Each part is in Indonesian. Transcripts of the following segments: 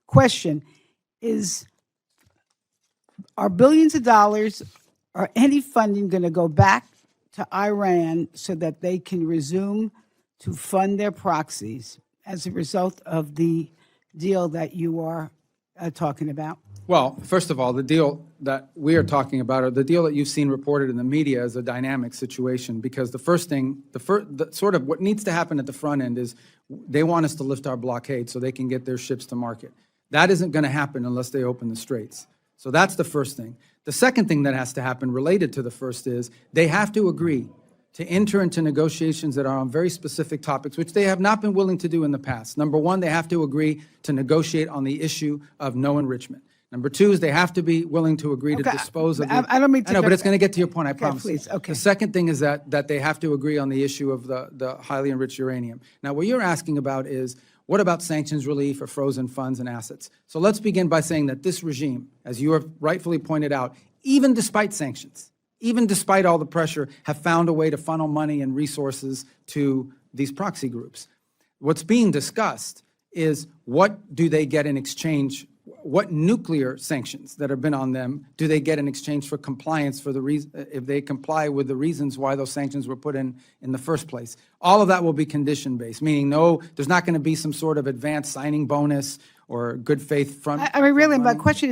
question is, are billions of dollars or any funding going to go back to Iran so that they can resume to fund their proxies as a result of the deal that you are talking about? Well, first of all, the deal that we are talking about, or the deal that you've seen reported in the media, is a dynamic situation, because the first thing, sort of what needs to happen at the front end is they want us to lift our blockade so they can get their ships to market. That isn't going to happen unless they open the straits. So that's the first thing. The second thing that has to happen related to the first is they have to agree to enter into negotiations that are on very specific topics, which they have not been willing to do in the past. Number one, they have to agree to negotiate on the issue of no enrichment. Number two is they have to be willing to agree to dispose of I don't mean to... I know, but it's going to get to your point, I promise. Please, okay. The second thing is that they have to agree on the issue of the highly enriched uranium. Now, what you're asking about is, what about sanctions relief or frozen funds and assets? So let's begin by saying that this regime, as you have rightfully pointed out, even despite sanctions, even despite all the pressure, have found a way to funnel money and resources to these proxy groups. What's being discussed is, what do they get in exchange? What nuclear sanctions that have been on them do they get in exchange for compliance, for the reason, if they comply with the reasons why those sanctions were put in the first place? All of that will be condition-based, meaning no, there's not going to be some sort of advanced signing bonus or good faith front. I mean, really, my question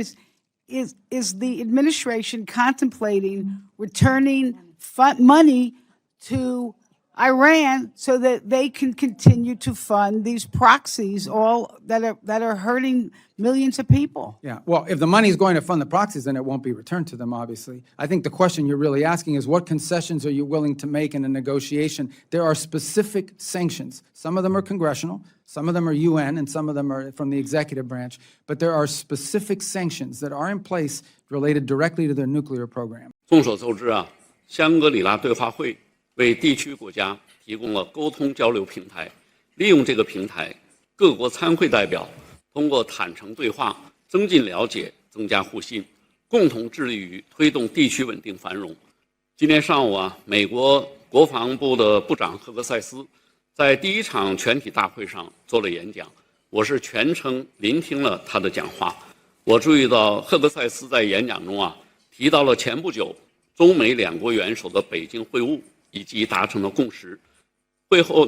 is the administration contemplating returning money to Iran so that they can continue to fund these proxies, all that are hurting millions of people? Yeah, well, if the money is going to fund the proxies, then it won't be returned to them, obviously. I think the question you're really asking is, what concessions are you willing to make in a negotiation? There are specific sanctions. Some of them are congressional, some of them are UN, and some of them are from the executive branch. But there are specific sanctions that are in place related directly to their nuclear program. 众所周知啊，香格里拉对话会为地区国家提供了沟通交流平台，利用这个平台，各国参会代表通过坦诚对话，增进了解，增加互信，共同致力于推动地区稳定繁荣。今天上午啊，美国国防部的部长赫格塞斯在第一场全体大会上做了演讲，我是全程聆听了他的讲话。我注意到赫格塞斯在演讲中啊，提到了前不久中美两国元首的北京会晤以及达成的共识。会后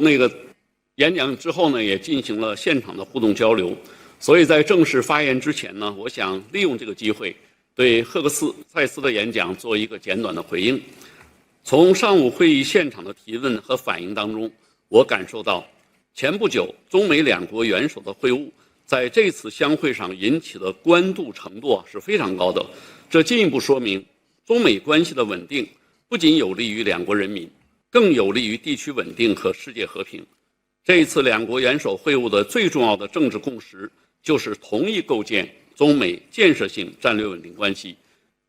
演讲之后呢，也进行了现场的互动交流。所以在正式发言之前呢，我想利用这个机会对赫格塞斯的演讲做一个简短的回应。从上午会议现场的提问和反应当中，我感受到前不久中美两国元首的会晤在这次相会上引起的关注程度是非常高的。这进一步说明中美关系的稳定不仅有利于两国人民，更有利于地区稳定和世界和平。这一次两国元首会晤的最重要的政治共识就是同意构建中美建设性战略稳定关系。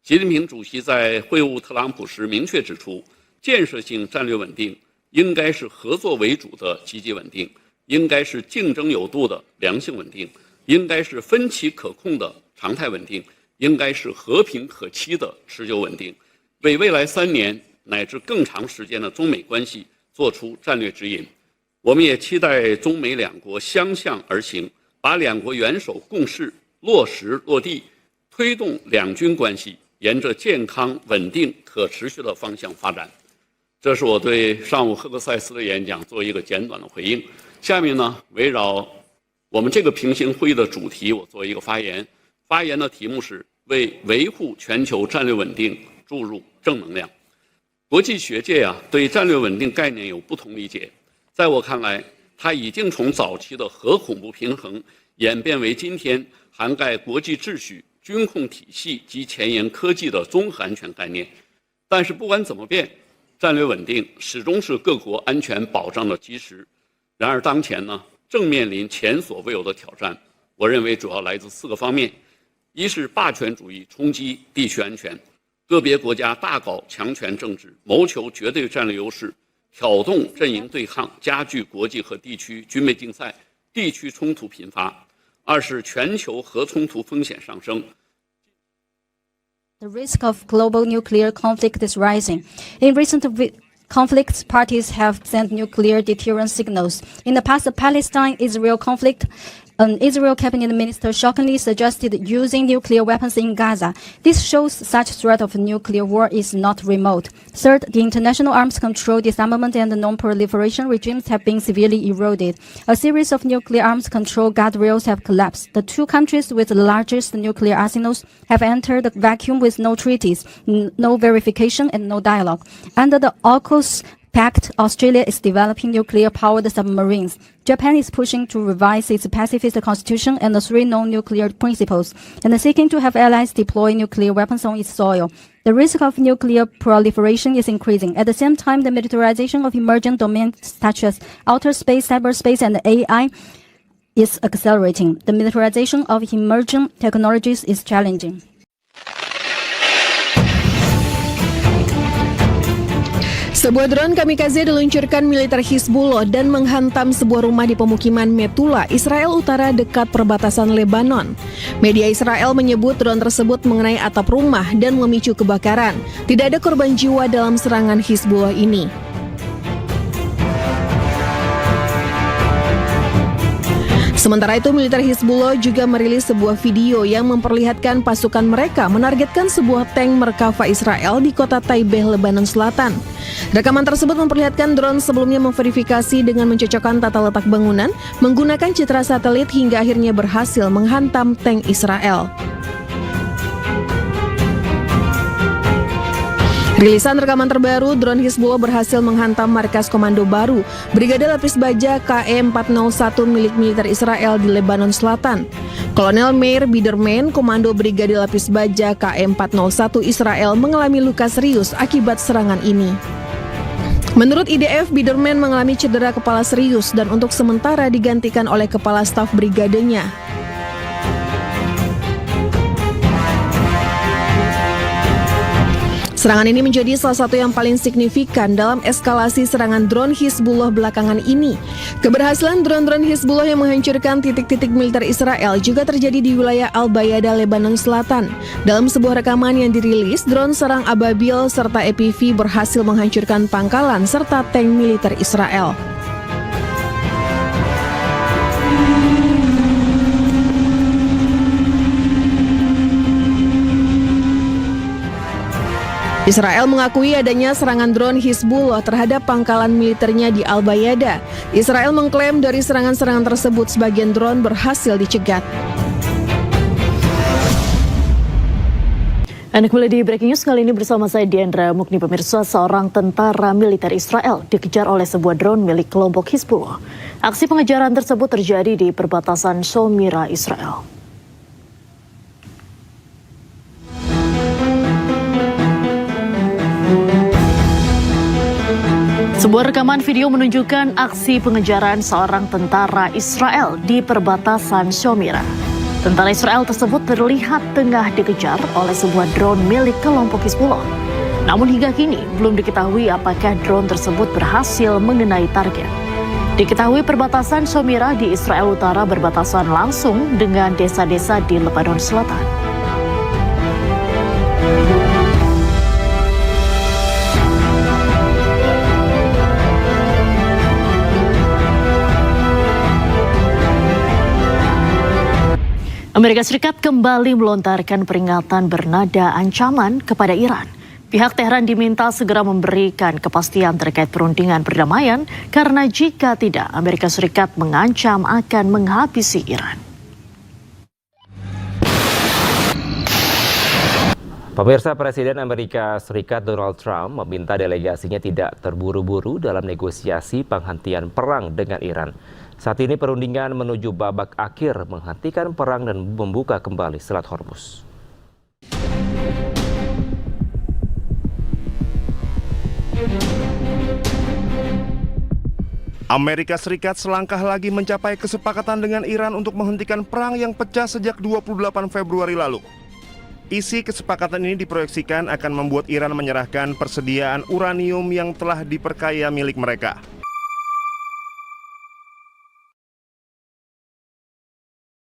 习近平主席在会晤特朗普时明确指出，建设性战略稳定应该是合作为主的积极稳定，应该是竞争有度的良性稳定，应该是分歧可控的常态稳定，应该是和平可期的持久稳定，为未来3年乃至更长时间的中美关系做出战略指引。我们也期待中美两国相向而行，把两国元首共识落实落地，推动两军关系沿着健康、稳定、可持续的方向发展。这是我对上午赫格塞斯的演讲做一个简短的回应。下面呢，围绕我们这个平行会议的主题，我做一个发言。发言的题目是为维护全球战略稳定注入正能量。国际学界啊，对战略稳定概念有不同理解。在我看来，它已经从早期的核恐怖平衡演变为今天涵盖国际秩序、军控体系及前沿科技的综合安全概念。但是不管怎么变，战略稳定始终是各国安全保障的基石。然而当前呢，正面临前所未有的挑战。我认为主要来自4个方面：一是霸权主义冲击地区安全，个别国家大搞强权政治，谋求绝对战略优势，挑动阵营对抗，加剧国际和地区军备竞赛，地区冲突频发；二是全球核冲突风险上升。The risk of global nuclear conflict is rising. In recent conflicts, parties have sent nuclear deterrence signals. In the past, the Palestine-Israel conflict An Israel cabinet minister shockingly suggested using nuclear weapons in Gaza. This shows such threat of nuclear war is not remote. Third, the international arms control, disarmament, and non-proliferation regimes have been severely eroded. A series of nuclear arms control guardrails have collapsed. The two countries with the largest nuclear arsenals have entered the vacuum with no treaties, no verification, and no dialogue. Under the AUKUS Pact, Australia is developing nuclear-powered submarines. Japan is pushing to revise its pacifist constitution and the 3 non-nuclear principles, and seeking to have allies deploy nuclear weapons on its soil. The risk of nuclear proliferation is increasing. At the same time, the militarization of emerging domains such as outer space, cyberspace, and AI is accelerating. The militarization of emerging technologies is challenging. Sebuah drone kamikaze diluncurkan militer Hizbullah dan menghantam sebuah rumah di pemukiman Metula, Israel Utara dekat perbatasan Lebanon. Media Israel menyebut drone tersebut mengenai atap rumah dan memicu kebakaran. Tidak ada korban jiwa dalam serangan Hizbullah ini. Sementara itu, militer Hizbullah juga merilis sebuah video yang memperlihatkan pasukan mereka menargetkan sebuah tank Merkava Israel di kota Taibeh, Lebanon Selatan. Rekaman tersebut memperlihatkan drone sebelumnya memverifikasi dengan mencocokkan tata letak bangunan menggunakan citra satelit hingga akhirnya berhasil menghantam tank Israel. Rilisan rekaman terbaru, drone Hizbullah berhasil menghantam markas komando baru Brigade Lapis Baja KE-401 milik militer Israel di Lebanon Selatan. Kolonel Meir Biderman, komando Brigade Lapis Baja KE-401 Israel mengalami luka serius akibat serangan ini. Menurut IDF, Biderman mengalami cedera kepala serius dan untuk sementara digantikan oleh kepala staf brigadenya. Serangan ini menjadi salah satu yang paling signifikan dalam eskalasi serangan drone Hizbullah belakangan ini. Keberhasilan drone-drone Hizbullah yang menghancurkan titik-titik militer Israel juga terjadi di wilayah Al-Bayada, Lebanon Selatan. Dalam sebuah rekaman yang dirilis, drone serang Ababil serta EPV berhasil menghancurkan pangkalan serta tank militer Israel. Israel mengakui adanya serangan drone Hizbullah terhadap pangkalan militernya di Al-Bayada. Israel mengklaim dari serangan-serangan tersebut sebagian drone berhasil dicegat. Anda kembali di Breaking News kali ini bersama saya Diandra Mukni. Pemirsa, seorang tentara militer Israel dikejar oleh sebuah drone milik kelompok Hizbullah. Aksi pengejaran tersebut terjadi di perbatasan Shomira, Israel. Sebuah rekaman video menunjukkan aksi pengejaran seorang tentara Israel di perbatasan Shomira. Tentara Israel tersebut terlihat tengah dikejar oleh sebuah drone milik kelompok Hizbullah. Namun hingga kini belum diketahui apakah drone tersebut berhasil mengenai target. Diketahui perbatasan Shomira di Israel Utara berbatasan langsung dengan desa-desa di Lebanon Selatan. Amerika Serikat kembali melontarkan peringatan bernada ancaman kepada Iran. Pihak Teheran diminta segera memberikan kepastian terkait perundingan perdamaian karena jika tidak, Amerika Serikat mengancam akan menghabisi Iran. Pemirsa, Presiden Amerika Serikat Donald Trump meminta delegasinya tidak terburu-buru dalam negosiasi penghentian perang dengan Iran. Saat ini perundingan menuju babak akhir menghentikan perang dan membuka kembali Selat Hormuz. Amerika Serikat selangkah lagi mencapai kesepakatan dengan Iran untuk menghentikan perang yang pecah sejak 28 Februari lalu. Isi kesepakatan ini diproyeksikan akan membuat Iran menyerahkan persediaan uranium yang telah diperkaya milik mereka.